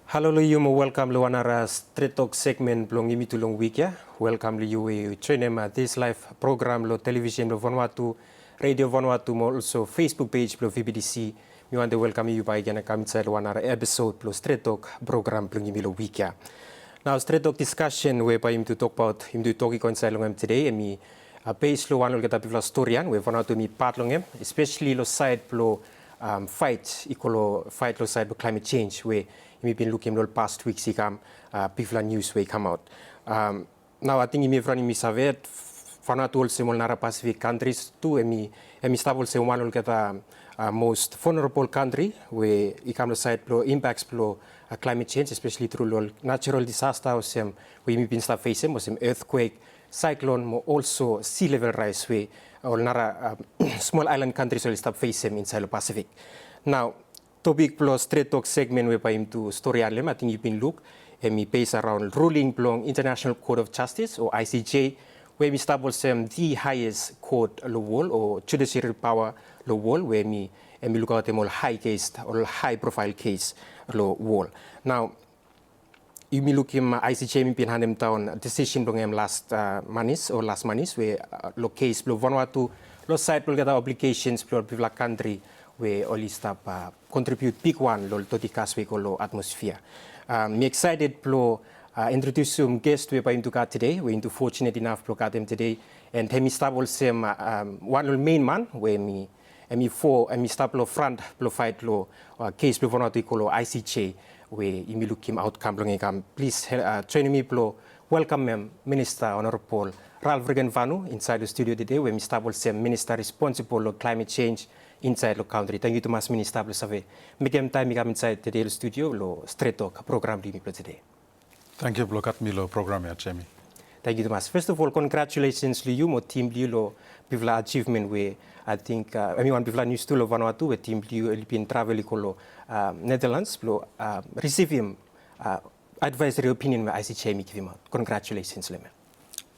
Halo lu mo welcome lu anara Stret Tok segment blong imi tulong week ya. Welcome lu you train this live program lo television lo Vanuatu, radio Vanuatu mo also Facebook page lo VBTC. Mi want to welcome you by again come inside lu anara episode lo Stret Tok program blong imi lo week ya. Now Stret Tok discussion whereby him to talk about him to talk inside lo today mi base lo one lo kita pivla storyan we Vanuatu mi part lo especially lo side lo fight lo side lo climate change we we've been looking at the past weeks people news way come out. Now I think you may run me savet Vanuatu also nara Pacific countries too stable say one of the most vulnerable country where it come to side blow impacts blow climate change, especially through natural disaster or some we been start facing was some earthquake, cyclone, also sea level rise way or nara small island countries will start facing inside the Pacific. Now topic plus Stret Tok segment whereby him to story I think you've been look and me based around ruling belong International Court of Justice or ICJ where we establish the highest court law wall or judiciary power law wall where me look at them all high case or high profile case law wall. Now you me look him ICJ me been hand him down decision belong him last month where lo case lo Vanuatu lo side lo get obligations for people country where all this stuff contribute big one lo to the casway lo atmosphere. Me excited to introduce some guests we going to got today. We're into fortunate enough to got them today, and he start also one of main man where me start lo front lo fight lo case lo Vanuatu lo ICJ where me look him outcome long please join me lo welcome Minister Honorable Regenvanu inside the studio today where me start also Minister responsible for climate change inside the country. Thank you to mas Minister Save. Make time come inside today the studio lo Stret Tok program di today. Thank you blokat mi lo program ya Jamie. Thank you to mas. First of all, congratulations to you mo team lo bivla achievement we I think everyone bivla news to lo Vanuatu we team liu been travel ko Netherlands lo receive him advisory opinion with ICJ mi give out. Congratulations le.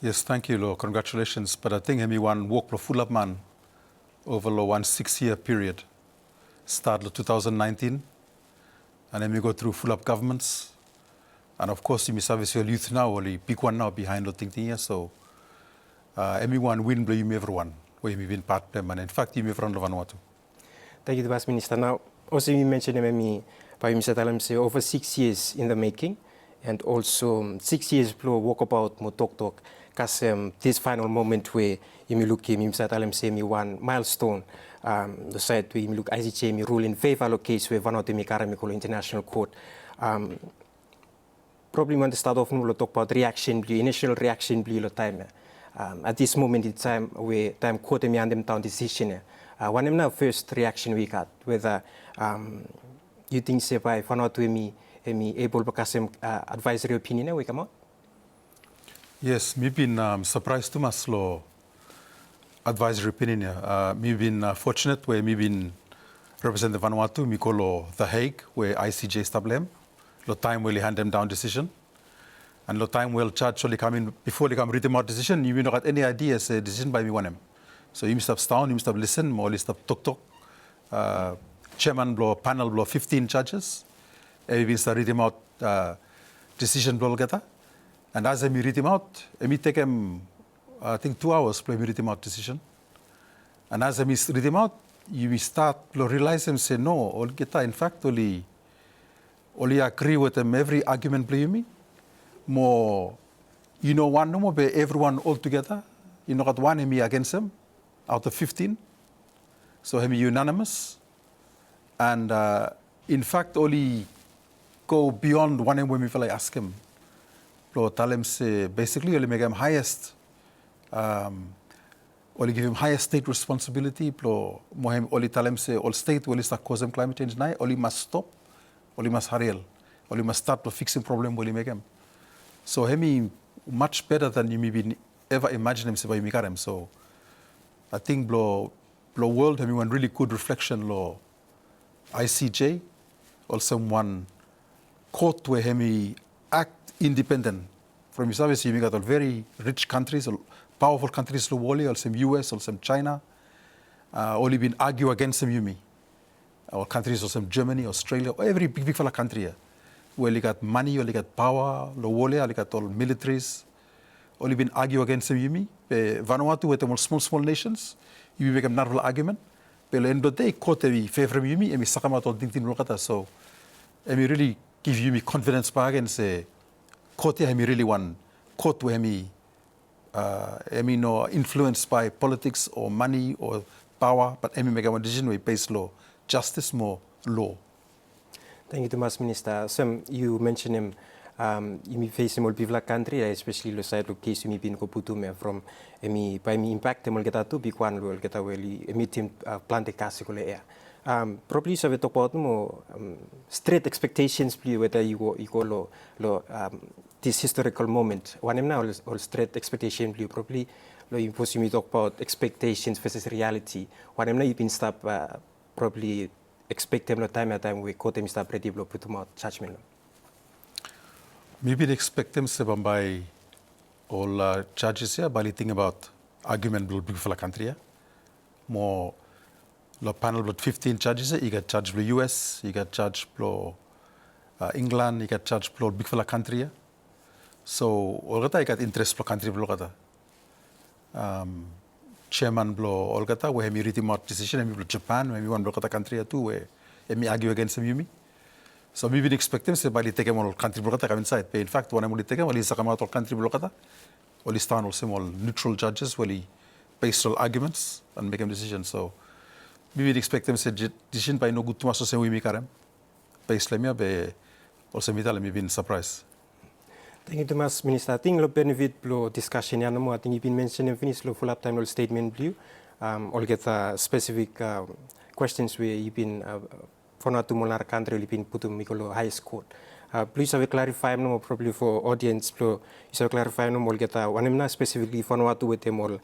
Yes, thank you lo. Congratulations. But I think everyone work pro full up man over the 1 6-year period, start 2019, and then we go through full-up governments. And of course, you service your youth now, only big one now behind the thing here. So everyone win, blame everyone. We have been part of them, and in fact, you may from Vanuatu. Thank you, Vice Minister. Now, also you mentioned by Mr. Talamse over 6 years in the making, and also 6 years plus walk about mo talk. Because this final moment where you look him himself me one milestone the side where you look ICJ me rule in favor of case where Vanuatu me Karamikolo International Court probably want to start off no talk about reaction initial reaction time at this moment in time where time court me and them down decision one of the first reaction we got whether you think say by Vanuatu me able because advisory opinion we come out. Yes, we've been surprised to my slow advisory opinion. We've been fortunate where we've been represent the Vanuatu, we call The Hague, where ICJ established the time where they hand them down decision. And the time where judge only come in, before they come read them out decision, you may not have any idea, say decision by me one them. So you must have down, you must have listen, more list of talk. Chairman blow panel blow 15 judges. We been start read them out decision blow together. And as I read him out, I take him, I think 2 hours to read him out decision. And as I read him out, you start to realize him say no, all get in fact only agree with him every argument play me. More, one no more be everyone all together. You know got one me against him out of 15. So him unanimous. And in fact only go beyond one when we feel like ask him. Tell him say basically only make him highest only give him highest state responsibility only tell him say all state only start causing climate change now only must stop only must hurry only must start to fixing problem only make him so him much better than you maybe ever imagine him say by him so I think world him one really good reflection ICJ also one court where him act independent from his service. You got all very rich countries, powerful countries, also some US, also some China. Only been argue against them, our countries, also Germany, Australia, every big fella country here. where they got money, or they got power, lo wole, they got all militaries. Only been argue against them, Yumi. Vanuatu, with them all small nations, you make a narrow argument. But end of the day, kote we favor Yumi, and we sakamat all ding lokata. So, and we really give Yumi confidence back and say, kote we really want, kote we no influenced by politics or money or power, but we make a decision we based law, justice more law. Thank you too much, Minister. Some you mentioned him. You may face more people country, especially the side of case you may be in Koputum from by me impact them will get to be one will get away meet him plant a castle air. Probably so we talk about more straight expectations, whether you go this historical moment. One now all straight expectation, probably you talk about expectations versus reality. One now you been stop probably expect them no time at time we quote them stop ready blow put them out judgment. Maybe they expect them to by all judges here, but think about argument will be for the country. More the panel with 15 judges, you got judge for US, you got judge for England, you got judge for big for the country. So all that I got interest for country blow chairman blow all that we have written more decision, we Japan, we want blow country too, where we argue against them Yumi. So we will expect them to by the take all country blockata come inside. But in fact, when I'm only taking, only come out all country blockata, only stand also all neutral judges, only based on arguments and make a decision. So we will expect them to decision by no good to us so we make them based on me, but also me tell me been surprised. Thank you too much, Minister. I think the benefit of discussion, I think you've been mentioning finish the full up time statement blue. All get specific questions where you've been Vanuatu molar country will be put to Mikolo highest court. Please have a clarify no probably for audience. Please have a clarify no more get one specifically Vanuatu with them all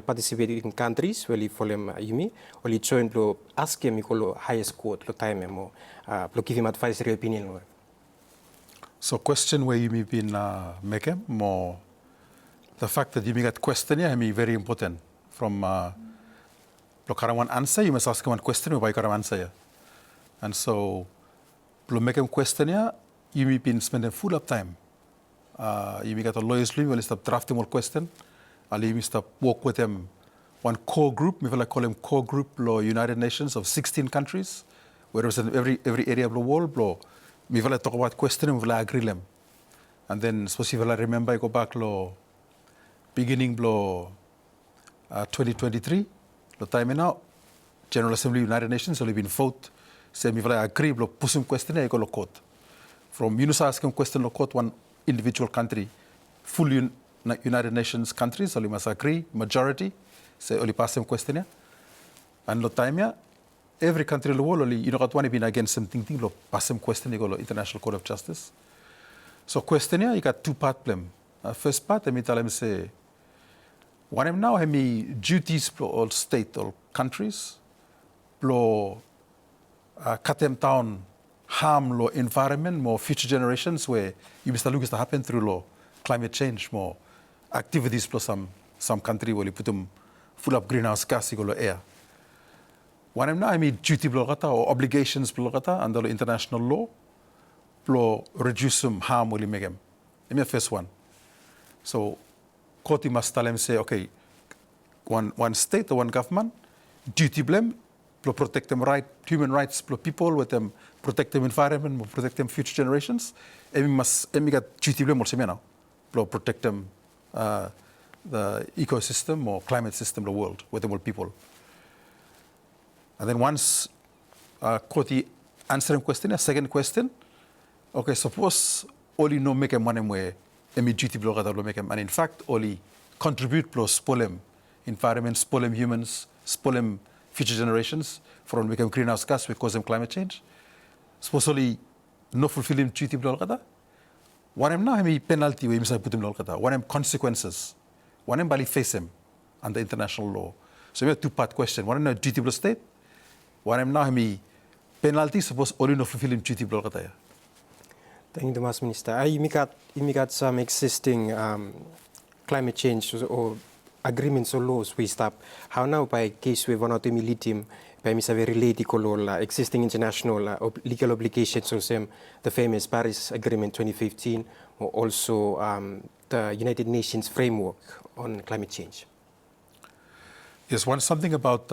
participating in countries where you follow Yumi or you join to ask him Mikolo highest court lo time mo give him advisory opinion. So question where you may be make more the fact that you may get question here may very important from one answer you must ask one question why you answer. And so, to make a question here, you may be spending full of time. You may get a lawyer's leave, you stop drafting more question, and you may stop work with them. One core group, maybe I call them core group, United Nations of 16 countries, where represent every area of the world. Maybe I talk about question, maybe I agree them. And then, supposedly, I remember I go back beginning 2023, the time now, General Assembly United Nations only been vote. Say me I agree blo pusum question I go lo court. From Yunusa asking question lo court one individual country, full United Nations countries only must agree majority say only pass them question. And lo time ya every country in the world only you know got one been against something lo pass them question go lo International Court of Justice. So question ya you got two part them. First part I tell them say one of now have me duties for all state or countries blo cut them down, harm law environment, more future generations where you must look to happen through law, climate change, more activities plus some country where you put them full of greenhouse gas air. One of now I mean duty blogata or obligations blogata under the international law reduce some harm will you make them. Let me first one. So court must tell them say, okay, one state or one government, duty blame to protect them human rights for people with them, protect them environment, protect them future generations. And we must get duty blame also now, to protect them the ecosystem or climate system of the world with them all people. And then once Koti answering question, a second question, okay, suppose only no make a money where duty blog that will make them, and in fact only contribute plus spolem environment, spolem humans, spolem future generations from become greenhouse gas because them climate change. Supposedly no fulfilling duty blog. One of now penalty we must put them one of consequences. One of bali face them under international law. So we have two-part question. One of duty blog state. One of now penalty suppose only no fulfilling duty blog. Thank you very much, Minister. You got some existing climate change or agreements or laws we stop. How now by case we Vanuatu lithium by misave related kolol existing international legal obligations so same the famous Paris Agreement 2015 or also the United Nations framework on climate change. Yes, something about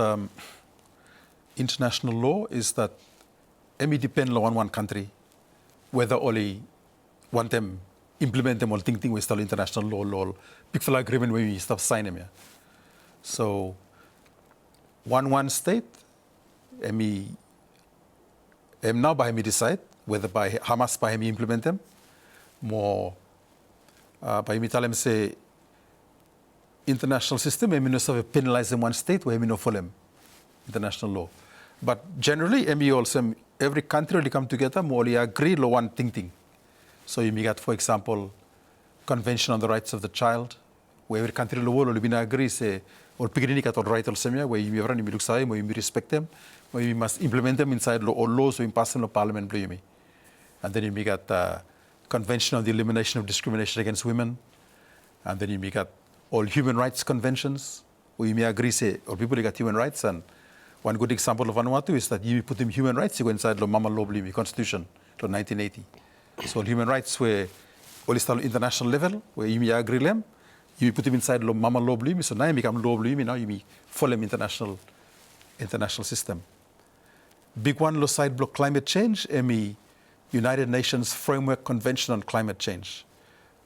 international law is that it depends on one country whether only want them implement them or think we still international law big fella agreement when we stop sign them. Yeah. So one state now by me decide whether by how much by me implement them more by me tell them say international system no sort penalize them one state where no follow them international law. But generally also every country will come together more agree law one thing. So you may get, for example, Convention on the Rights of the Child, where every country in the world will agree, say, or beginning at all right also, where you may look say, where you respect them, where you must implement them inside law or laws or in pass in parliament, and then you may get Convention on the Elimination of Discrimination Against Women, and then you may get all human rights conventions, where you may agree, say, or people got human rights, and one good example of Vanuatu is that you put them human rights, you go inside the Mama Law Constitution, to 1980. So human rights were all international level, where you may agree them, you put them inside the Mama Law, so now you become law, now you may follow them international system. Big one, low side block climate change, United Nations Framework Convention on Climate Change,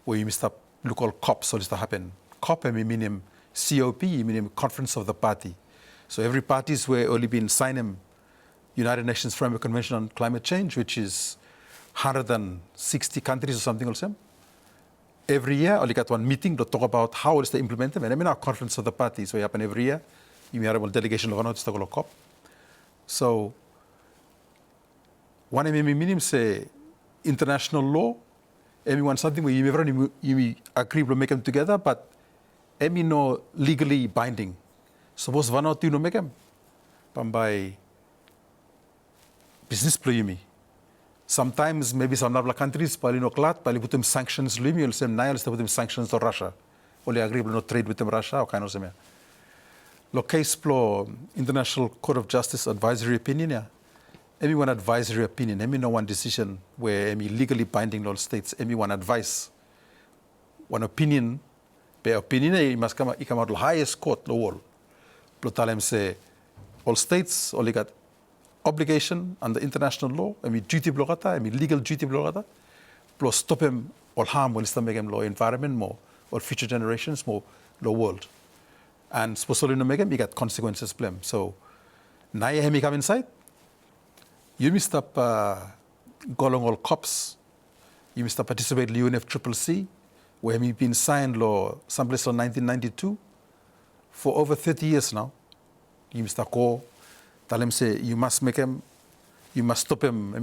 where you may start look all COP, so this happen. COP, meaning COP, meaning Conference of the Party. So every parties were only been signing United Nations Framework Convention on Climate Change, which is 160 countries or something also. Every year, only got one meeting to talk about how is they implement them. And our Conference of the Parties, we happen every year. You may have a delegation of Vanuatu to talk COP. So one minimum say international law, everyone something where you may agree to make them together, but no legally binding. Suppose Vanuatu no make them, but by business play Sometimes maybe some other countries probably no clat, probably put them sanctions. You'll say now let's put them sanctions to Russia. Only agree to not trade with them Russia or kind of something. Lo case plo International Court of Justice advisory opinion. Yeah, everyone advisory opinion. No one decision where legally binding all states. One advice, one opinion. By opinion, it must come out the highest court the world. Plo tell them say all states only got obligation under international law, duty blogata, legal duty blogata, plus stop him or harm will still make him law environment more or future generations more law world. And supposedly no make him, you got consequences blame. So now you come inside, you must stop going all COPs, you must stop participate in UNFCCC, where he been signed law someplace in 1992 for over 30 years now. You must go. Tell him say you must make him, you must stop him,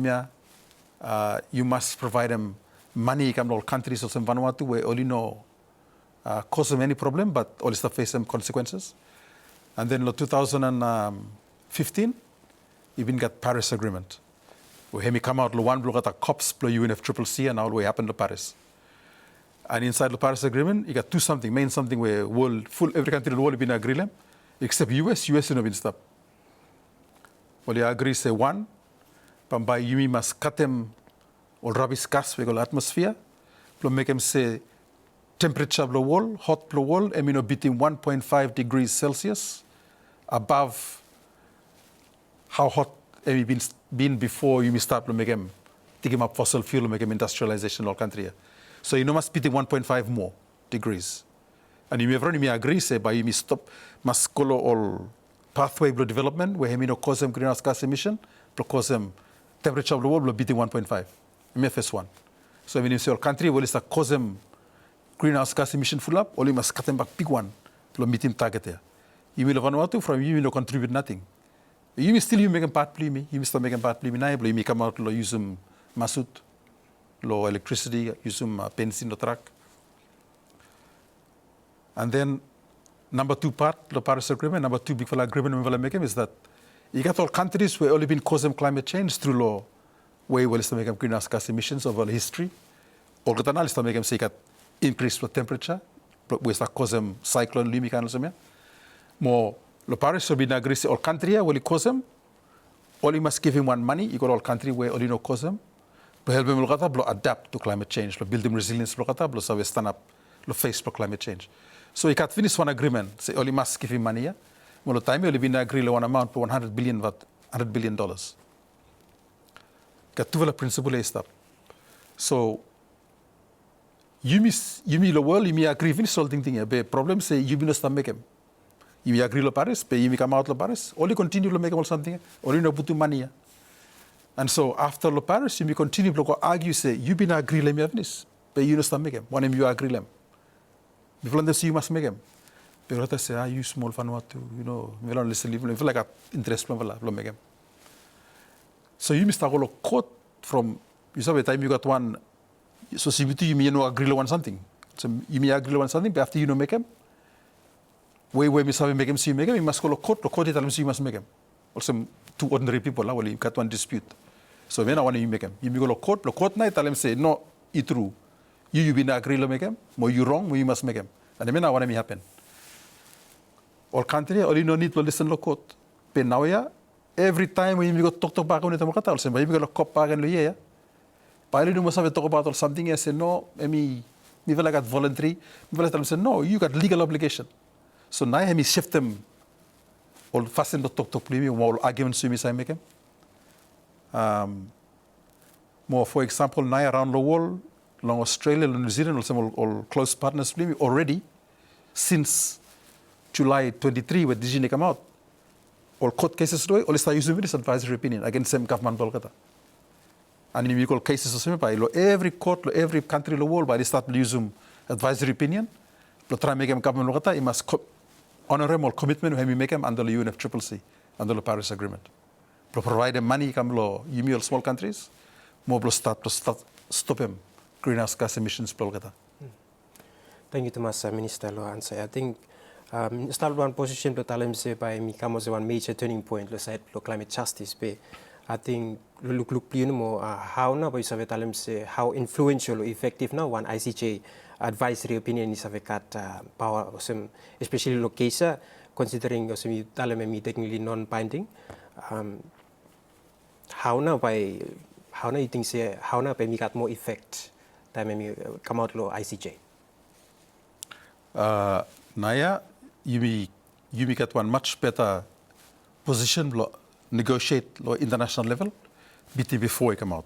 you must provide him money. Come to all countries of some Vanuatu where only no cause them any problem, but only still face some consequences. And then in 2015, even got Paris Agreement. Where he come out one block at the COPs, UNFCCC, and all the way happened to Paris. And inside the Paris Agreement, you got main something where every country in the world been agree except US no been stopped. Well, you agree, say one, but by you must cut them all rubbish gas, we call atmosphere, to make them say temperature below wall, hot below wall, between 1.5 degrees Celsius above how hot been before you start to make them take them up fossil fuel, make them industrialization in all country. So you must be 1.5 more degrees. And you may agree, say, by you must follow all pathway of development where he cause them greenhouse gas emission, cause them temperature of the world will be 1.5. first one. So when you say your country will cause them greenhouse gas emission full up, only must cut them back big one to meet him target there. You will Vanuatu from you will contribute nothing. You may still make a part play me, you may still make a part play me now, you may come out to use some masut, low electricity, use some benzene the truck. And then number two part, the Paris Agreement, number two big agreement we will make is that you got all countries where only been causing climate change through law, where you will make greenhouse gas emissions over history. All the analysis to make them say that increase the temperature, we start causing cyclone limi kan semia. Mo lo Paris so bina agree all country will cause them. Only must give him one money, you got all country where only no cause them. But help him lo adapt to climate change, lo build him resilience lo kata, lo so stand up, lo face for climate change. So he can't finish one agreement, say only must give him money, yeah? Mo lo time only bina agree lo one amount for $100 billion. Got two principle is stop. So you me lo world, you me agree finish all thing, but problem say you be no stop make him. You agree lo Paris, but you come out lo Paris, only continue to make all something, only no put money. Yeah? And so after lo Paris, you may continue to argue, say, you been agree let me have this, but you no stop make him. One of you agree them. Before them say you must make him. But I say, you small Vanuatu, you know, we don't listen, you feel like a interest lo make him. So you must go quote from, you saw the time you got one, so CBT you may no agree lo one something. So you may agree lo one something, but after you no make him, way me sabi make him, so you make him, you must go quote it, and you must make him. Also, two ordinary people, well, you got one dispute. So when I want you make him, you go court night, tell him say, no, it's true. You been agree to make him, more you wrong, more you must make him. And then I want to happen. All country, all you no need to listen to court. But now, yeah, every time when you go talk back on it, I'll say, but you go cop back and yeah. But you must have talk about or something. I say, no, me feel like that voluntary. Me feel say, no, you got legal obligation. So now I shift them. All fasten the talk play more arguments to me say make him. More for example, now around the world, along Australia and New Zealand, also all close partners play already since July 23 when decision come out. All court cases do all start using this advisory opinion against same government bolkata. And in call cases also by every court, every country in the world, by they start using advisory opinion. Lo try make them government bolkata, it must honorable commitment when we make them under the UNFCCC, under the Paris Agreement. To provide them money, come lo, you small countries, more to stop them greenhouse gas emissions. Thank you, Thomas, Minister Lo answer. I think start one position to tell him say by me come as one major turning point lo side lo climate justice. But I think look you know how now by say tell him say how influential or effective now one ICJ advisory opinion is have got power especially lo case considering some tell me technically non-binding. How now you think say how now by me got more effect time me come out lo ICJ. Naya, you get one much better position to negotiate at international level before it come out.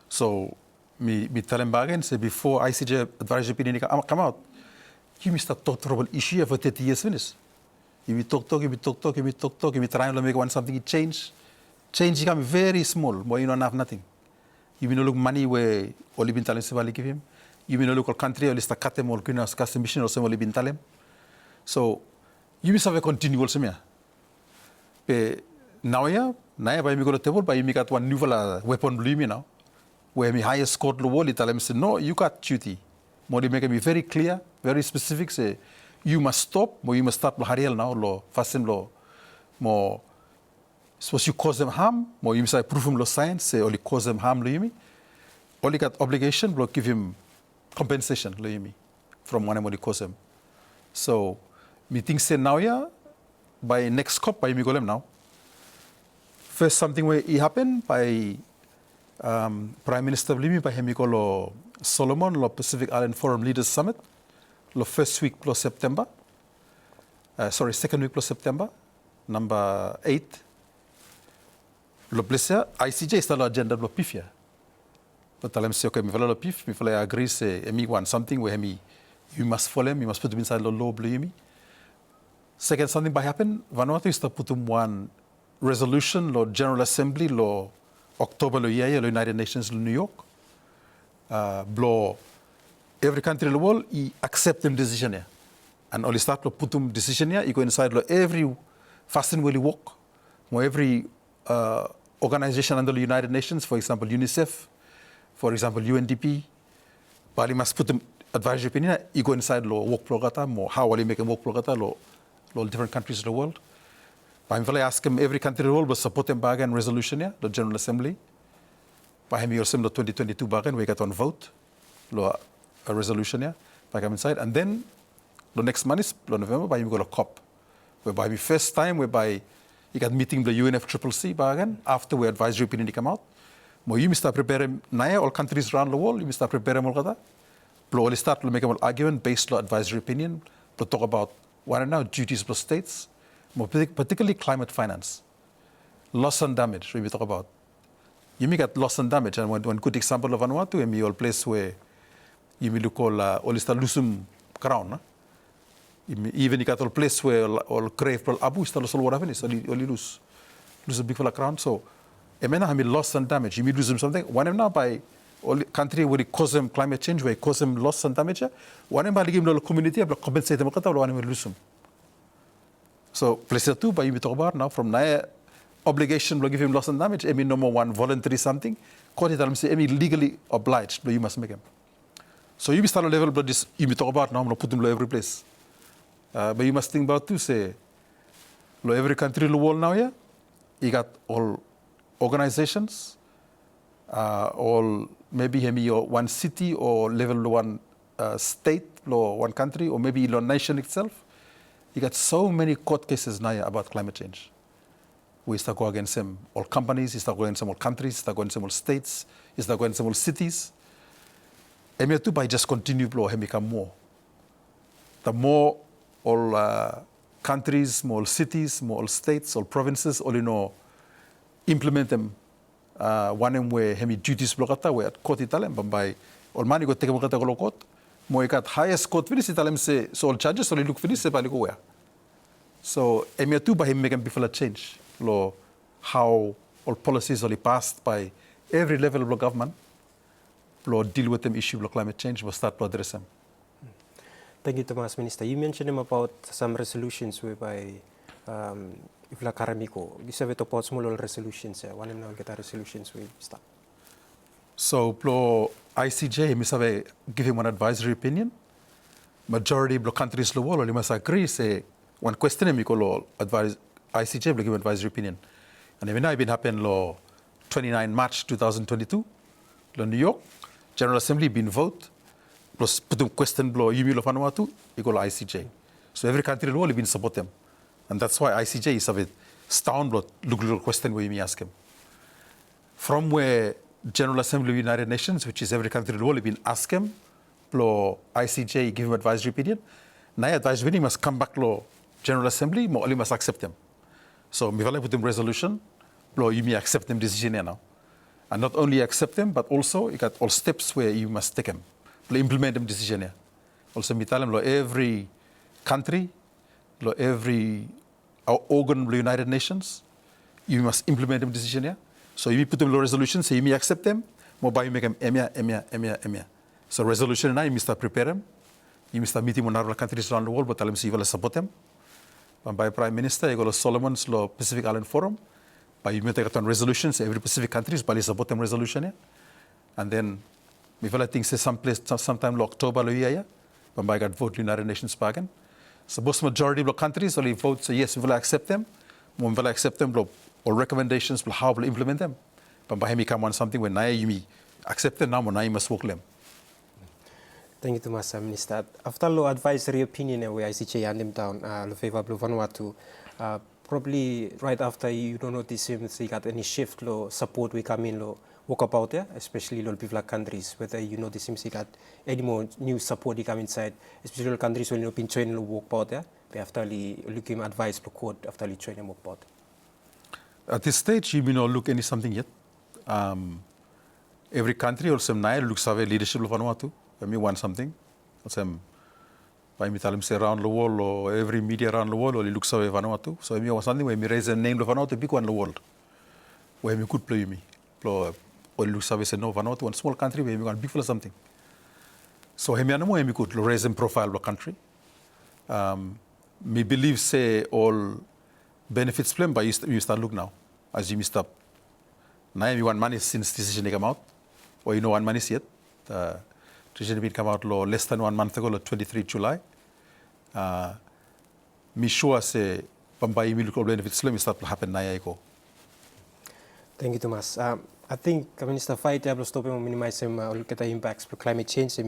So, me tell them again, say before ICJ advisory opinion come out, you must start talk trouble issue for 30 years finish. You talk, you try to make one something change become very small, more you don't have nothing. You may not look money where only been telling somebody give him. You may not look at country or list a cut them or greenhouse gas emission or some only been telling. So you must have a continual semia. But now by me go to table, by me got one new weapon blue me now, where me highest court the world, tell them say no, you got duty. More they make me very clear, very specific. Say you must stop, or you must start hariel now, lo fasten lo more. Suppose you cause them harm, more you must prove them lo science, say only cause them harm lo you me. Only got obligation, lo give him compensation lo you me from one only cause him. So me think say now by next COP by me go them now. First something where it happened by Prime Minister Limi by him lo Solomon lo Pacific Island Forum Leaders Summit lo first week plus September. Second week plus September, number 8. Lo blessa ICJ está lo agenda lo pifia. But tell him say okay, me follow lo pif, me follow agree say me want something where me you must follow him, you must put him inside the law blue. Second, something by happen, Vanuatu is to put him one resolution, law General Assembly, law October, law United Nations, New York. Blow every country in the world, he accept them decision here. And only start to put them decision here, you go inside law every fasting will work, or every organization under the United Nations, for example, UNICEF, for example, UNDP, but you must put them advisory opinion, you go inside law work program, or how will you make a work program, law different countries in the world. But I'm ask him every country in the world will support them back and resolution here, the General Assembly. But him also the 2022 back and we got on vote, law a resolution here, back inside. And then the next month is November, by you go to COP, whereby the first time, whereby you got meeting the UNFCCC again, after we advisory opinion come out. Mo you start preparing, naya all countries around the world, you start preparing more kata. Plo start to make an argument based on advisory opinion, to talk about what are now duties for states, more particularly climate finance. Loss and damage, we talk about. You may get loss and damage, and one good example of Vanuatu, and all place where you may look all start losing crown. Even you got all place where all crave for abu start losing what happens, only lose a big full crown. So, I mean loss and damage. You may lose them something. One now by all country where it cause them climate change, where it cause them loss and damage. One by give them community, but compensate them. One lose them. So, place two by you talk about now from now. Obligation to give him loss and damage. I mean, number one, voluntary something. Court it say, I mean, legally obliged, but you must make him. So you start a level, but this you talk about now, I'm going to put them every place. But you must think about too, say, every country in the world now, yeah, you got all organizations, all maybe one city or level one state or one country or maybe one nation itself. You got so many court cases now about climate change. We start going against them, all companies, we start going against them, all countries, start going against them, all states, we start going against them, all cities. And we have to by just continue to become more. The more all countries, more cities, more states, all provinces, all implement them. One way hemi duties blokata where at court italem, but by all money go take a look at the court. More got highest court finish italem say so all charges only look finish se go where. So we have to by him make them before a change. How all policies are passed by every level of government deal with them issue of climate change will start to address them. Thank you, Thomas Minister. You mentioned about some resolutions whereby if la karamiko, you said about small resolutions. One of them get resolutions we start. So ICJ, we give him one advisory opinion. Majority of countries in the world must agree. Say one question we call advise. ICJ will give advisory opinion. And even now, it happened 29 March 2022, in New York, General Assembly been vote, plus put them question you will Vanuatu, you go ICJ. So every country in the world been support them. And that's why ICJ is a bit stoned, look question where you ask him. From where General Assembly of the United Nations, which is every country in the world, been asked him, ICJ give him advisory opinion. Now advisory opinion must come back General Assembly, only must accept them. So, if I put them resolution, you may accept them decision now. And not only accept them, but also you got all steps where you must take them. Implement them decision here. Also, me tell them every country, every organ of the United Nations, you must implement them decision here. So, if you put them resolution, so you may accept them, you make them emia. So, resolution now, you must start prepare them. You must start meeting with other countries around the world, but tell them so you will support them. By Prime Minister, you go to Solomon's Pacific Island Forum. By you make a resolutions, every Pacific countries, by support them resolution here. And then, I think say sometime October year, but by got vote United Nations bargain. So most majority of countries only vote say yes, we will accept them. We will accept them, or recommendations, how we will implement them. But by him come on something when you accept them now, when you must work them. Thank you, Thomas Minister. After the advisory opinion where ICJ hand them down, the favor of Vanuatu, probably right after you don't notice him, so you got any shift, support we come in, walk about there, especially people like countries, whether you notice him, so you got any more new support you come inside, especially countries when you've been training to walk about there, but after you look him advice for court, after you train him walk about. At this stage, you may not look any something yet. Every country or some looks at leadership of Vanuatu. When we want something, by me tell him say around the world or every media around the world, or he looks away Vanuatu. So when we want something, when we raise the name of Vanuatu, big one in the world, where we could play me, or he looks away say no Vanuatu, one small country where we want big for something. So we could raise the profile of the country. Me believe say all benefits plan, but you start look now, as you stop. Now you want money since decision come out, or one money yet. Decision come out less than 1 month ago, 23 July. Me sure say Pampai medical benefits let me start to happen now. Thank you, Thomas. I think Minister fight to stop and minimize look at the impacts for climate change.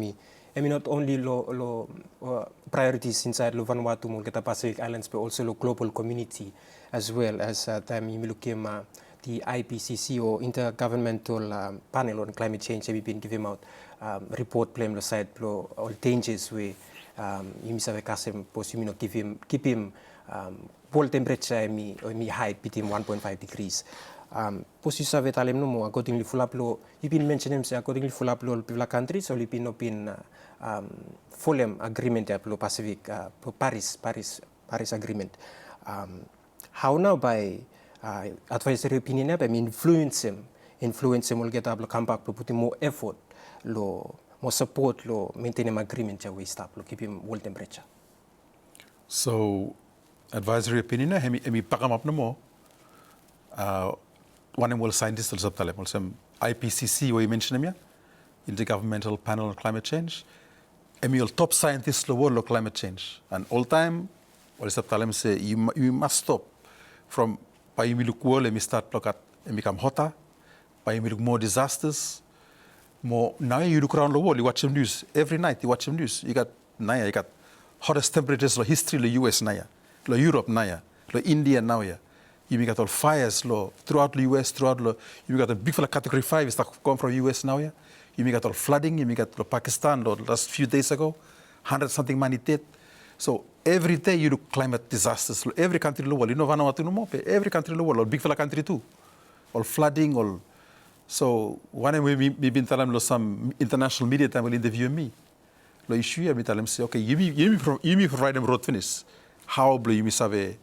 I mean, not only priorities inside lo Vanuatu mo kita Pacific Islands, but also lo global community as well as time you look the IPCC or Intergovernmental Panel on Climate Change. We've been giving out report plan lo side lo all dangers we you misave kasem pos you keep him world temperature mi high between 1.5 degrees. Pos you save talem no mo accordingly full up lo you been mentioning say accordingly full up lo pivla countries so you been open full agreement lo Pacific Paris agreement. How now by advisory opinion I mean influence him will get up come back to put more effort lo more support lo maintain him agreement we stop lo keep him world temperature. So advisory opinion hemi pakam up no more one will scientists will subtale also IPCC what you mentioned him Intergovernmental Panel on Climate Change hemi will top scientists lo world climate change and all time what subtale say you must stop from by you look world hemi start look at become hotter by you look more disasters more now you look around the world you watch the news every night you watch the news you got hottest temperatures lo history lo US naya lo Europe naya lo India now ya you got all fires lo throughout the US throughout lo you got a big fella category 5 is that come from US now ya you got all flooding you got lo Pakistan lo last few days ago 100 something man dead so every day you look climate disasters lo every country in the world you know Vanuatu no more every country in the world all big fella country too all flooding all so one we been telling lo some international media time will interview me lo issue ya me tell them say okay you provide them road finish how will you save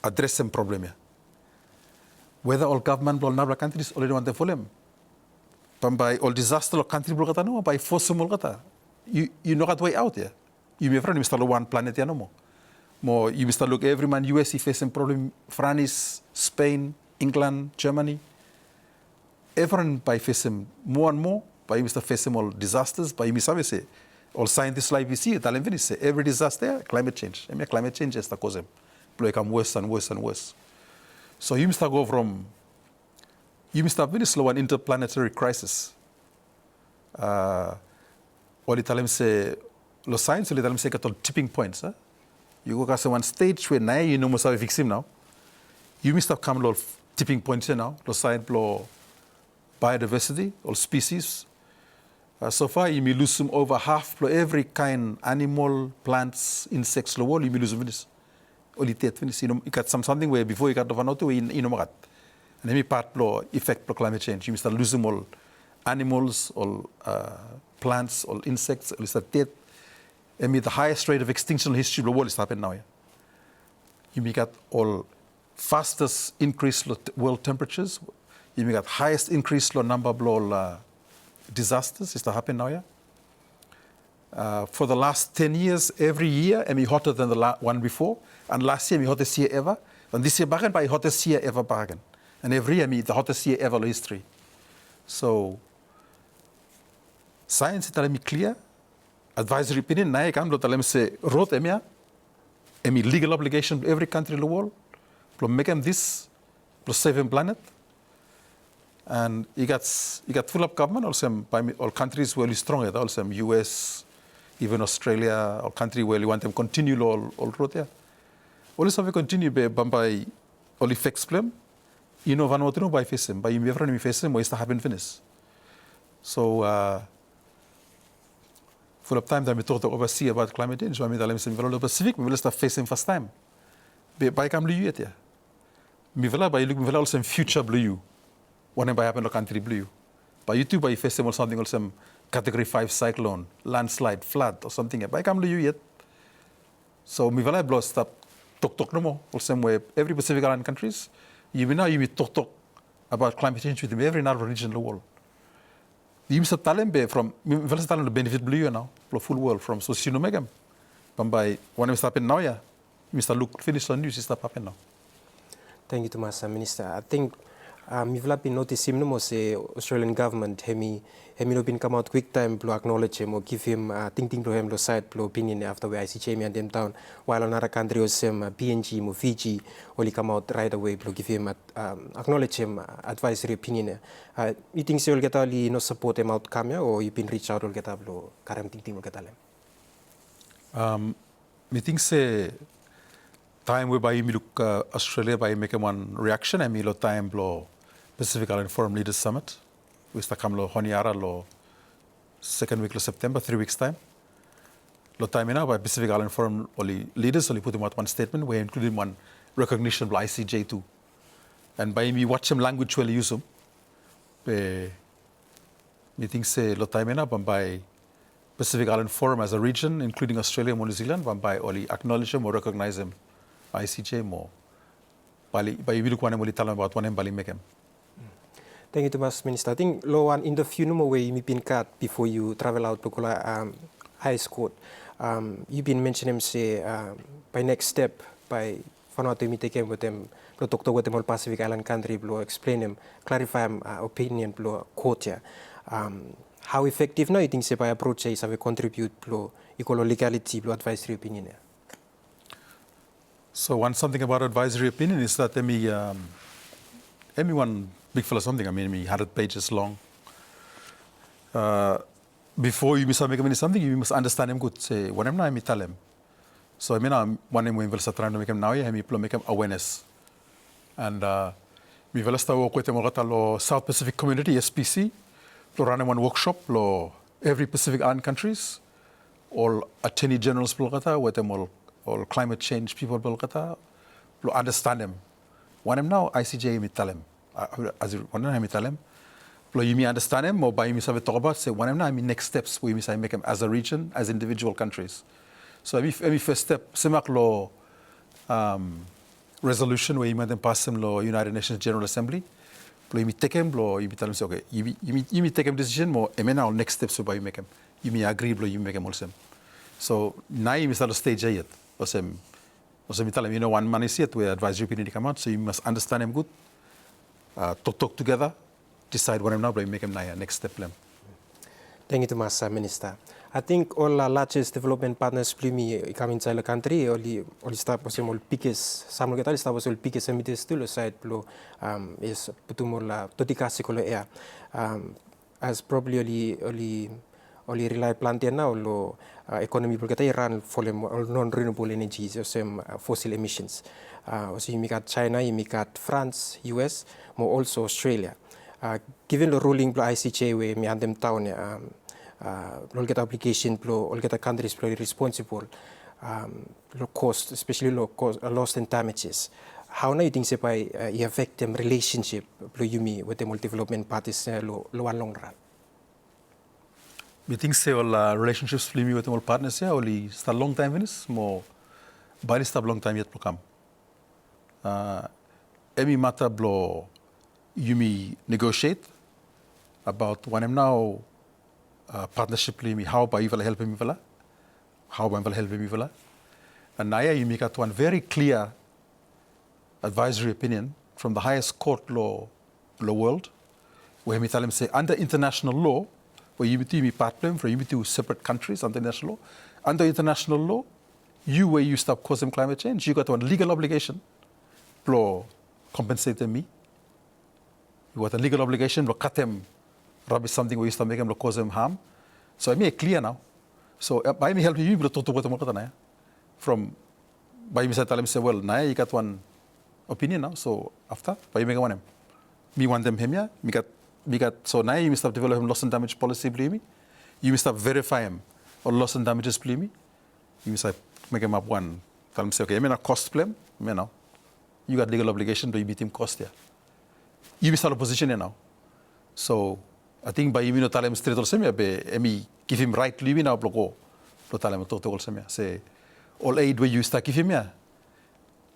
address some problem ya whether all government all nabla countries already want to follow them by all disaster country bol kata no by force mol kata you know that way out ya you me friend Mr. One planet ya no more you Mr. Look every man US is facing problem France Spain England Germany everyone by facing more and more by Mr. facing all disasters by me sabe say all scientists like we see talent finish say every disaster climate change climate change is the cause become worse and worse and worse so you must go from you must have very slow an interplanetary crisis what it say lo science lo say got tipping points you go to one stage where now you know must have fix him now you must have come lo tipping points now lo science lo biodiversity or species so far you may lose some over half lo every kind animal plants insects lo world you may lose this only finish you know you got something where before you got the Vanuatu you know magat and any part lo effect lo climate change you must lose them all animals all plants all insects all is that and the highest rate of extinction in history of the world is happening now you may got all fastest increase world temperatures you may got highest increase lo number of disasters is to happen now for the last 10 years every year I mean hotter than the one before and last year I mean hottest year ever and this year back by hottest year ever back and every year I mean the hottest year ever in history so science is telling me clear advisory opinion na kam lo telling me say road emia I mean legal obligation to every country in the world to make them this to save the planet and you got full up government also by all countries really strong at also US even Australia or country where you want them continue all road there all so we continue by all effects problem you know Vanuatu no by face by you never me face mo is to happen finish so full up time that we talk oversee about climate change so I mean that I'm very Pacific we will start facing first time by come you yet me vela by look me vela also future blue one by happen to country blue by YouTube by festival something also category 5 cyclone landslide flood or something by come to you yet so me vela blow stop talk no more also where every Pacific Island countries you now you talk about climate change with every other region in the world you must talent be from me vela talent the benefit blue now for full world from so sino megam by when we stop in now you must look finish on news stop happen now. Thank you to Master Minister. I think You've been noticing mo say Australian government hemi no been come out quick time to acknowledge him or give him thinking to him lo side to opinion after we ICJ me and them down while another country was PNG mo Fiji only come out right away to give him acknowledge him advisory opinion. You think so you'll get ali no support him outcome or you been reach out will get up lo karam thinking will get alem. Me think say time whereby me look Australia by make one reaction and me lo time lo Pacific Island Forum Leaders Summit. We start come lo Honiara lo second week of September, 3 weeks time. Lo time ina by Pacific Island Forum only leaders only put them out one statement where including one recognition by ICJ too. And by me watch them language well use them. Me think say lo time ina by Pacific Island Forum as a region, including Australia and New Zealand, by only acknowledge them or recognize them. ICJ more. By you look one and tell them about one and Bali make them. Thank you, Thomas Minister. I think lo one in the few no way you been cut before you travel out to high school. You've been mentioning say by next step by Vanuatu me take with them, lo talk to with them all Pacific Island country, lo explain them, clarify them opinion, lo quote here. How effective now you think say by approach is have contribute lo equal legality, lo advisory opinion. So one something about advisory opinion is that one big fella something, I mean, 100 pages long. Before you must make something, you must understand him good. Say, when I'm not, I tell him. So I mean, one we will trying to make him now, I make him awareness. And we will start work with him South Pacific Community, SPC, to run one workshop, every Pacific Island countries, all attorney generals, with them all climate change people, understand them. When I'm now, ICJ, me tell him. As one I tell him, you may understand him or by me talk about say when I'm now I mean next steps we must make them as a region, as individual countries. So every first step, semak law resolution where you might then pass them law United Nations General Assembly. You may take him, you may tell him say okay, you may take him decision more now next steps so by you make him. You may agree, you make him also. So now you must start to stage yet. Also me tell him, you know, one man is yet where advisory opinion come out, so you must understand him good. Talk together, decide what I'm now, but make him next step. Thank you, Thomas Minister. I think all our largest development partners plumi come inside the country, only start was all biggest, some of the start was all biggest emitters still aside blow is putumula totikasi kolo air. As probably only rely plantier now lo economy bulgata run for non-renewable energies or some fossil emissions. Also you got China, you got France, US, more also Australia. Given the ruling by ICJ where me and them town all get application all get countries responsible low cost, especially low cost loss and damages. How now you think say by affect them relationship with the development parties low long run? We think say all relationships with all partners here only start long time finish more by start long time yet to come. Every matter blow you may negotiate about when I'm now partnership me how by you will help me how by will help me and now you make out one very clear advisory opinion from the highest court law world where we tell them say under international law where you me part them from you to separate countries under international law where you stop causing climate change you got one legal obligation to compensate me. You got a legal obligation to cut them rubbish something where you start making them cause them harm. So I make it clear now. So by me help you to talk to them from by me tell them say well now you got one opinion now. So after by make one me want them here me got so now you must start developing loss and damage policy believe me. You must start verify them or loss and damages believe me. You must make them up one. Tell them say okay I mean a cost claim me now. You got legal obligation to beat him cost here. You start a position here now. So I think by you tell him straight also me give him right to leave now block to tell him to also me say all aid where you start give him here.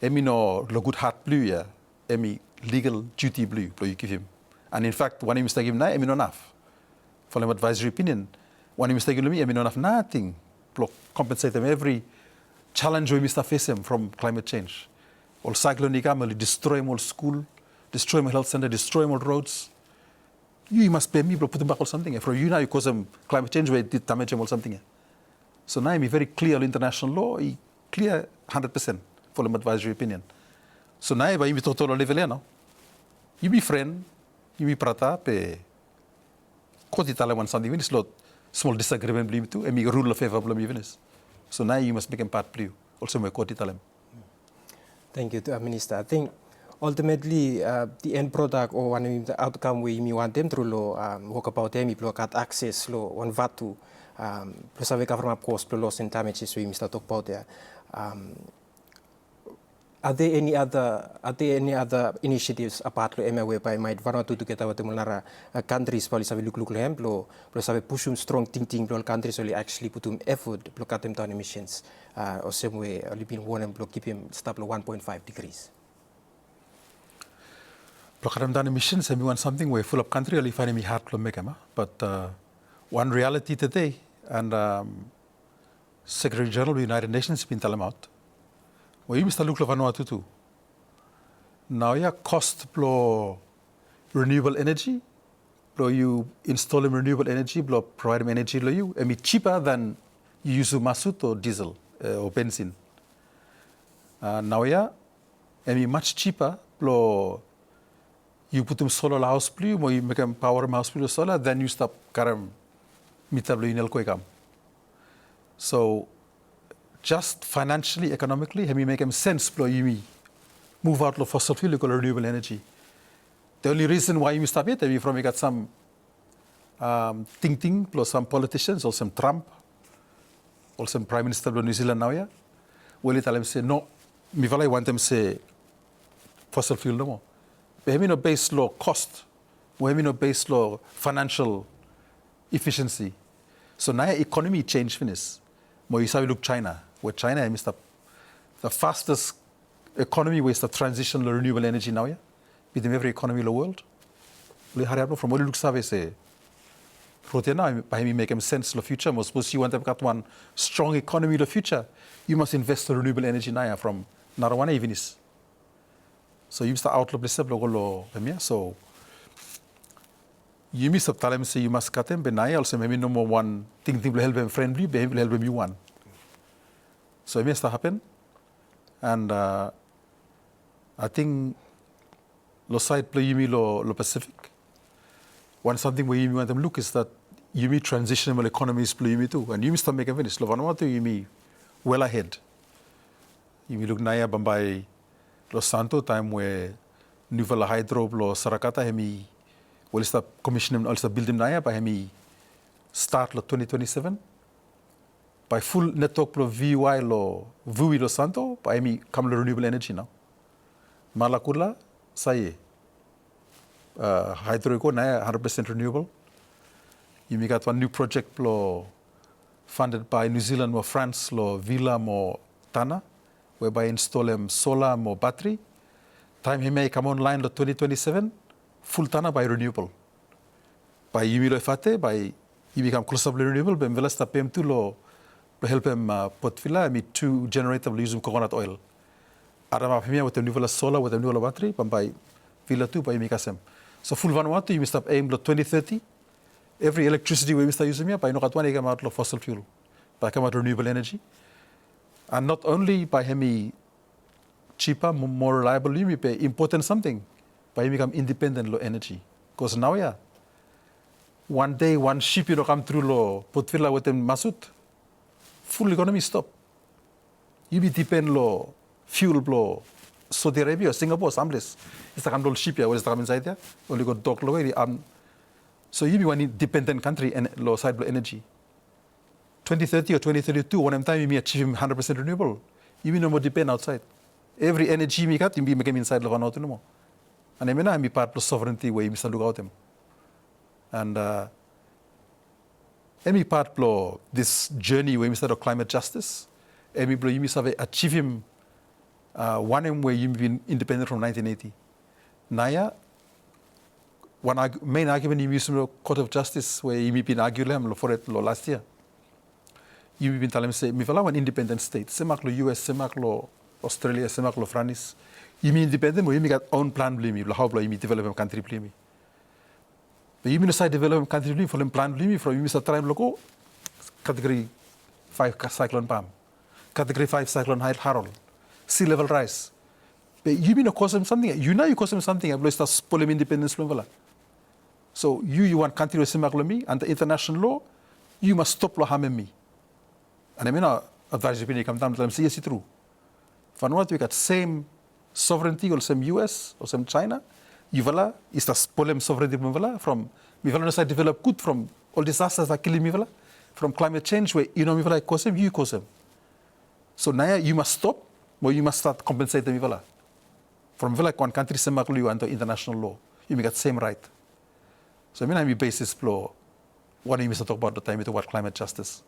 Emi no good heart blue here. Emi legal duty blue you give him. And in fact when you mistake him now emi no enough. For him advisory opinion. When you mistake me emi no enough nothing. Block compensate them every challenge we must face him from climate change. All cyclone come, destroy all school, destroy my health center, destroy my roads. You must pay me, but put them back or something. For you now, you cause them climate change, where did damage or something. So now I'm very clear international law, clear 100% for the advisory opinion. So now I'm total level now. You be friend, you be prata, pe koti talawan something. It's lot small disagreement believe too, and me rule of favor believe is. So now you must make a part play. Also, my koti talam. Thank you, Minister. I think ultimately the end product or one of the outcome we want them through law work about them, block at access law on Vanuatu, plus have government cost plus loss and damages we Mr. talk about there. Are there any other initiatives apart from MA whereby might Vanuatu together with the Mulnara countries probably have look hem blow plus have push strong thinking blow countries only actually put effort block at them down emissions or same way only been one and block keep him stable 1.5 degrees. Block at them down emissions and we want something where full of country only finding me hard to make them, but one reality today and Secretary General of the United Nations has been telling them out. Well, you must look at Vanuatu too. Now, yeah, cost blow renewable energy, blow you install renewable energy, blow provide energy blow you, and be cheaper than you use masut or diesel or benzene. Now, yeah, and be much cheaper blow you put them solar house blue, or you make them power house blue solar, then you stop karam mita blue in el koikam. So just financially, economically, have we make them sense blow you move out of fossil fuel to renewable energy. The only reason why you stop it, is from we got some thinking plus some politicians, or some Trump, or some Prime Minister of New Zealand now, yeah. Well, it tell them say no, me I want them say fossil fuel no more. We have no base law cost, we have no base law financial efficiency. So now economy change finish. More you look China, where China is the fastest economy with the transition to renewable energy now, yeah, within every economy in the world. From what it looks like, say, now by me make sense in the future. Most suppose you want to have one strong economy in the future, you must invest in renewable energy now from Narawana even is. So you must outlook the so you must tell them say you must cut them, but now also maybe number one thing will help them friendly, but will help them you one. So it must happen, and I think lo side play you lo Pacific. One something where you want them look is that you meet transitional economies play you too, and you must make a finish. Lo Vanuatu you meet well ahead. You look naya Bambai, lo Santo time where Nuvala Hydro lo Sarakata hemi. Well, start commissioning also building naya by hemi start lo 2027 by full network lo VUI lo VUI lo Santo by hemi come lo renewable energy now. Malakula saye hydro ko naya 100% renewable. You got one new project lo funded by New Zealand or France lo Villa mo Tana whereby install solar mo battery. Time he may come online lo 2027. Full tana by renewable. By Yumilo Fate, by you become close up renewable, but Velasta PM2 lo help him put villa, me 2 generator using coconut oil. Adama Pimia with the new solar with the new battery, but by Villa 2 by Mikasem. So full Vanuatu, you must have aim lo 2030. Every electricity we start using by no Katwani come out of fossil fuel, by come out renewable energy. And not only by hemi cheaper, more reliable, you pay important something. By become independent lo energy. Because now, yeah, one day, one ship you know come through lo Potvilla with them masut, full economy stop. You be depend lo fuel lo Saudi Arabia or Singapore, some place. It's like a ship here, what is the inside there? Only got dock lo so you be one independent country and lo side lo energy. 2030 or 2032, one time you may achieve 100% renewable. You be no more depend outside. Every energy you got, you be making inside lo Vanuatu no more. And I mean, I'm part of sovereignty where you look out them. And any part of this journey where you start climate justice, any you must have achieve him one where you've been independent from 1980. Naya, one main argument you use in the Court of Justice where you've been arguing for it last year. You've been telling me say, me follow an independent state, semak lo US, semak lo Australia, semak lo France. Yumi independent, mo yumi got own plan blimi, how blo yumi development country blimi. But yumi no side development country blimi, for them plan blimi, from yumi sa tribe loco, category 5 cyclone palm, category 5 cyclone Harold, sea level rise. But yumi no cause them something, you know you cause them something, I blo sta polem independence blum. So you want country with similar under international law, you must stop lo harming me. And I mean, advisory opinion come down to them, see yes, it's true. Vanuatu, we got same sovereignty or same US or same China. Yuvala is the polem sovereignty from Mivala side develop good from all disasters that kill Mivala, from climate change where you know Mivala cause them, you cause them. So now you must stop or you must start compensating Mivala. From Mivala, one country similar you under international law, you may get same right. So I mean, I'm basis law. What do you talk about the time we talk about climate justice?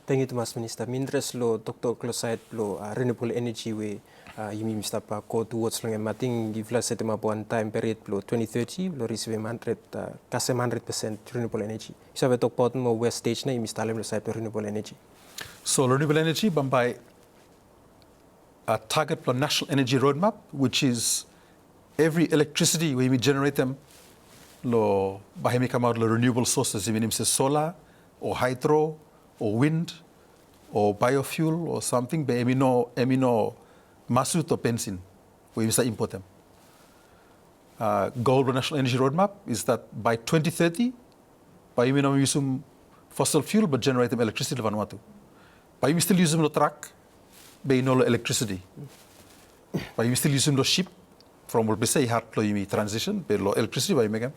Thank you, Mas Minister. Mindres lo Dr. Closide lo renewable energy we yumi Mr. Pa ko towards long mating givla setema one time period lo 2030 lo receive 100% renewable energy. So we talk about mo west stage na yumi stalem lo side renewable energy. So renewable energy by a target for national energy roadmap, which is every electricity we generate them lo bahemi come out lo renewable sources, even if it's solar or hydro or wind or biofuel or something, but emino masut or benzene, we must import them. Goal of the National Energy Roadmap is that by 2030, by emino using fossil fuel but generate them electricity in Vanuatu. By we still using the truck, by no electricity. By we still using the ship from what we say hard to transition, by electricity by make.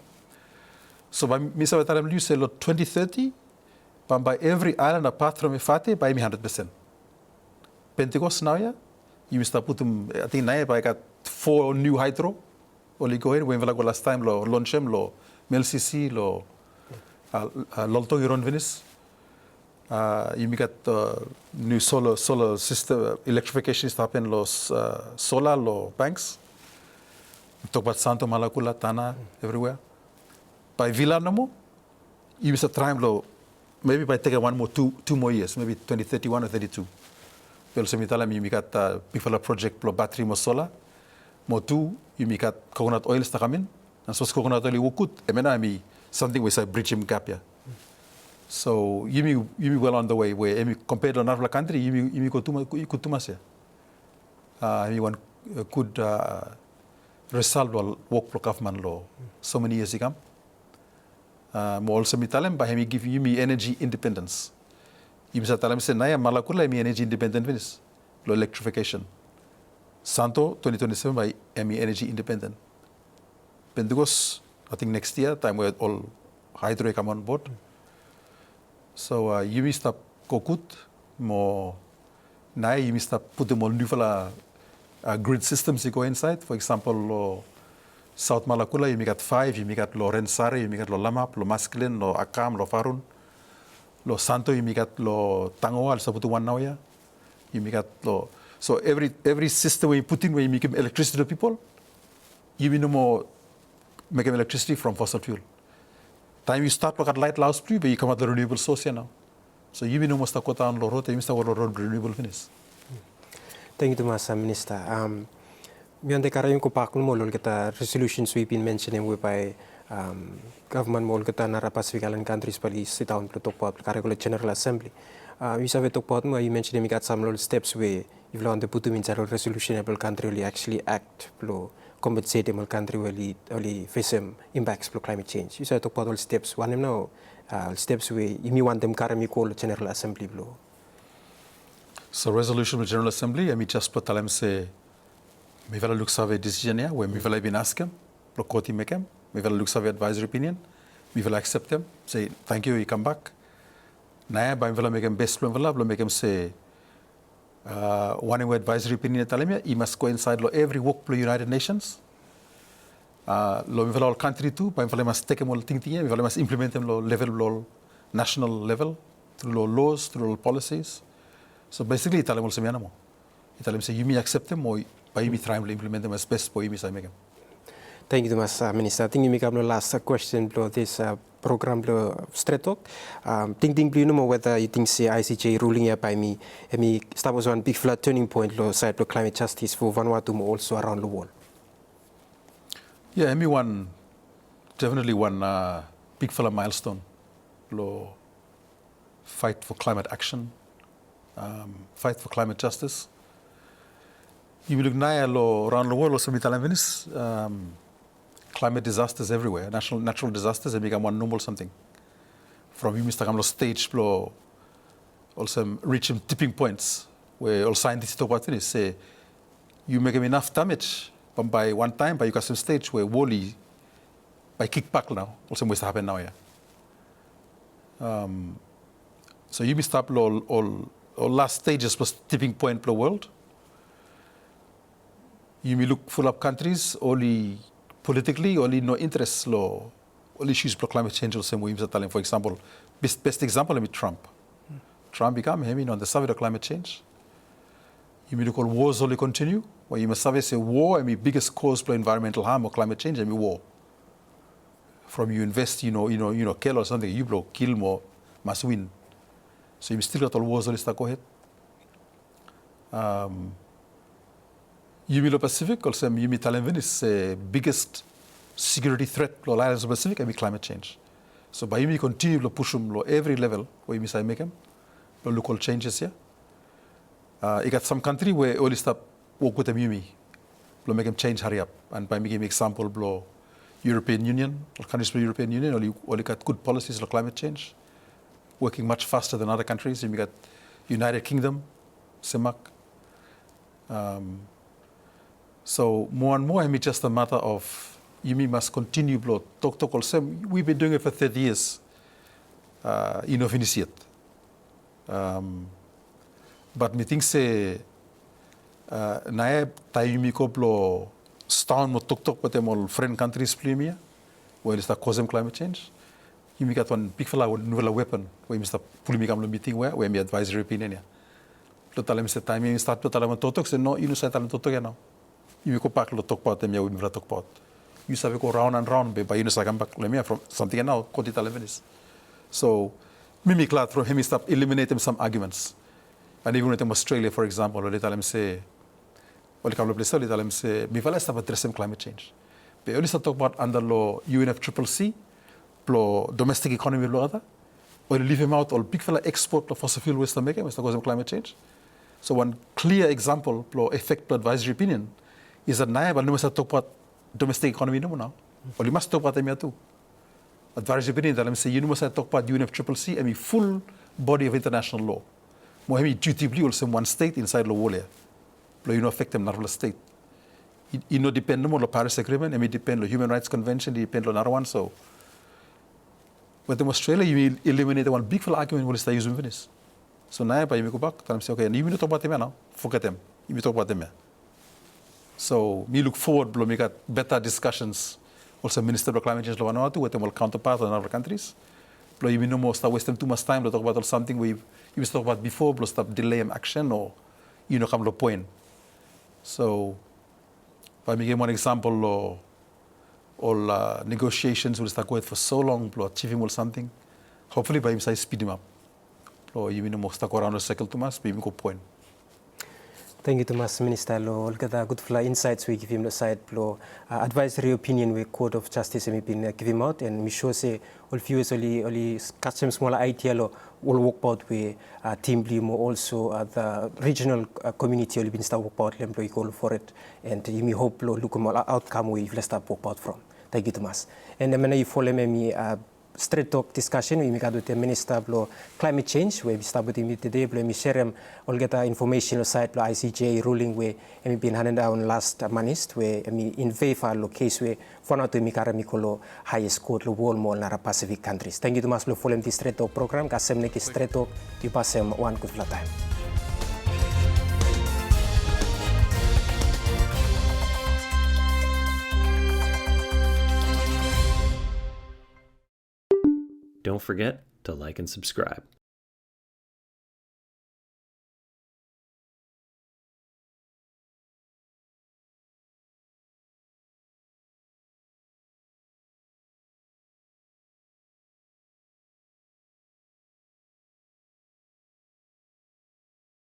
So by Mr. Vataram you say 2030. By every island apart from Ifate, by me 100%. Pentecost now, yeah, you must put them. I think now I got 4 new hydro. Only go in when we go last time, lo Lonchem, lo MLCC, lo Lolto Iron Venice. You got new solar system electrification is happening. Los solar, lo banks. Talk about Santo Malakula, Tana, everywhere. By Villa Namo, you must try lo. Maybe by taking two more years, maybe 2031 or 32. Pero sa mitala mi got people project pro battery mo solar, mo two you got coconut oil sta kamin, and so coconut oil wukut. Emena mi something we say bridging gap ya. So you well on the way where compared to another country you go too much ya. You want good result or work pro government law so many years ago. Mo also mitalem by him give you me energy independence. You must tell him say naya malakula me energy independent Venice, lo electrification. Santo 2027 by me energy independent. Pentecost I think next year time where all hydro come on board. So you must kokut mo naya you must put them all new grid systems you go inside. For example lo South Malakula, you got 5, you got lo Rensare, you got lo Lamap, lo Masculine, lo Akam, lo Farun, lo Santo, you got lo Tangoa, al Saputu one now, you got lo. So every system where you put in where you make electricity to people, you no more make electricity from fossil fuel. Time you start look at light louse but you come out the renewable source here now. So you no more start kota on lo road, you start road renewable finish. Thank you, Mas Minister. Beyond karayong kupakul mo lol kita resolutions we've been mentioning whereby government mo kita nara Pacific Island countries pali sit down to talk about karayong General Assembly. We saw talk about mo you mentioned we got some little steps where if lo on the putu minsa resolutionable country will actually act lo compensate mo country will face impacts lo climate change. You saw talk about all steps. One of now steps where you want them karami call General Assembly lo. So resolution with General Assembly, I mean just put them say. We will look at a decision here where we will be asked them, Prokoti make them. We will look at advisory opinion. We will accept them. Say thank you. You come back. Now, we will make them best. We will make them say one advisory opinion. Talemia, you must go inside every work for United Nations. We will all country too. We will must take them all thing. We will must implement them level national level through laws, through policies. So basically, Italem also me anamo. Italem say you may accept them or by me trying to implement them as best for you, Mr. Megan. Thank you, Mas Minister. I think you make up the last question for this program lo Stret Tok. Ting blue no whether you think say ICJ ruling here by me start was one big flat turning point lo side lo climate justice for Vanuatu mo also around the world. Yeah, definitely one big fella milestone lo fight for climate action, fight for climate justice. You look now around the world also Venice, climate disasters everywhere, natural disasters have become one normal something. From Mr. stage also reaching tipping points where all scientists talk about this, say you make enough damage but by one time, but you got some stage where Wally by kickback now, also what's happen now, yeah. So you stop all last stages plus tipping point per world. You may look full of countries, only politically, only no interest law, all issues for climate change or same way. For example, best example, let me Trump. Trump become him on the subject of climate change. You may look all wars only continue, where you must say war, biggest cause for environmental harm or climate change, war. From you invest, kill or something, you blow, kill more, must win. So you still got all wars only go ahead. You will Pacific also you may Venice biggest security threat to islands of Pacific and climate change. So by you continue to push them every level where you say make them local changes here. You got some country where only stop work with them you make them change hurry up. And by making example blow European Union or countries from European Union only got good policies on climate change, working much faster than other countries. You got United Kingdom, CEMAC. So more and more, it's just a matter of you must continue to talk also. We've been doing it for 30 years. Finish yet. But me think say nae taimi ko blo staan mo talk but them all friend countries premier where is the causing climate change. You got one big fella with novel weapon where Mr. Pulimikam meeting where me advisory opinion ya. Lo talam se timing start to talam totok se no sa talam totok ya now. You go back to talk about them, you will talk about. You have go round and round, but you know, back from something now, Venice. So, mimi glad from him stop eliminating some arguments. And even with Australia, for example, they tell him say, well, they tell him say, me stop addressing climate change. They only start talk about under law UNFCCC, domestic economy law, or leave him out, or big fella export of fossil fuel waste to make him, cause of climate change. So one clear example, effect advisory opinion, is that now, but no must talk about domestic economy no now. Or you must talk about them too. Advisory opinion that I'm saying you must talk about UNFCCC and full body of international law. More dutifully also one state inside law wall here. You know affect them not state. You know depend on the Paris Agreement, and it depend on the Human Rights Convention, it depend on another one. So but in Australia you will eliminate one big full argument will stay using Venice. So now by you go back, and say, okay, and you will talk about them now. Forget them. You will talk about them here. So we look forward to make better discussions. Also, Minister of Climate Change Vanuatu with them counterparts in other countries. But you no more start wasting too much time to talk about something we used to talk about before, but stop delaying action or come to a point. So, if I give one example, all negotiations will start going for so long, achieving something. Hopefully, by him say speed him up. You no more stuck around a cycle too much, but you go point. Thank you, Thomas Minister. Lo olgada good fly insights we give him the side lo advisory opinion we Court of Justice we been give him out and we show say all viewers only custom smaller idea lo will work out we team blimo also the regional community will been start work out them we call for it and you may hope lo look more outcome we let's start work out from. Thank you, Thomas. And then you follow me Stret Tok discussion we make with the Minister of Climate Change where we start with him today we share all get information side ICJ ruling where we been handed down last month where in favor lo case where Vanuatu mi kara mikolo highest court lo world mo na Pacific countries. Thank you to mas lo follow the Stret Tok program kasem neki Stret Tok you pass one good time. Don't forget to like and subscribe.